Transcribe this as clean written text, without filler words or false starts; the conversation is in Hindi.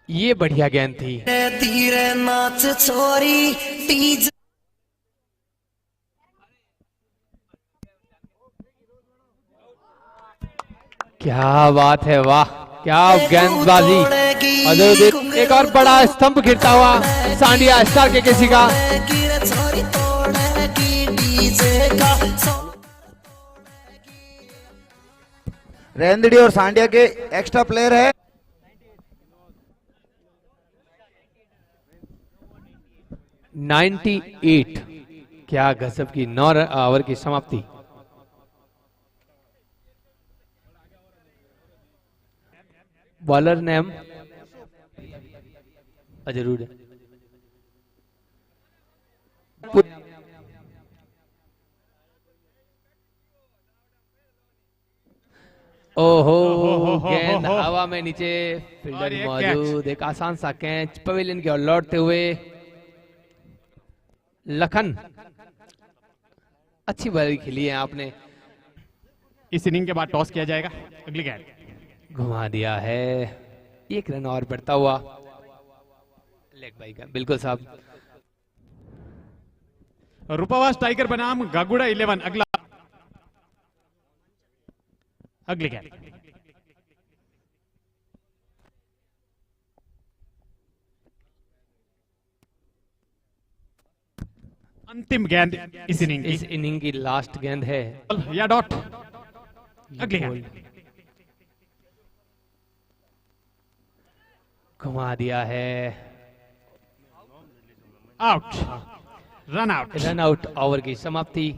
ये बढ़िया गेंद थी। धीरे नाच छोरी तीज। क्या बात है, वाह क्या गेंदबाजी। और एक और बड़ा स्तंभ गिरता हुआ सांडिया स्टार के किसी का। रेंदड़ी और सांडिया के एक्स्ट्रा प्लेयर है। नाइन्टी 98। क्या गजब की 9 ओवर की समाप्ति। बॉलर नेम जरूर है। ओहो, गेंद हवा में नीचे, फील्डर मौजूद, एक आसान सा कैच पवेलियन की ओर लौटते हुए। लखन अच्छी बॉलिंग खेली है आपने। इस इनिंग के बाद टॉस किया जाएगा। अगली गेंद घुमा दिया है, एक रन और बढ़ता हुआ। लेग बाई का बिल्कुल साहब। रूपावास टाइगर बनाम गागुड़ा 11। अगली गेंद अंतिम गेंद इस इनिंग की लास्ट गेंद है या डॉट। अगली गेंद घुमा दिया है, out. Run out. Run out, over की समाप्ति।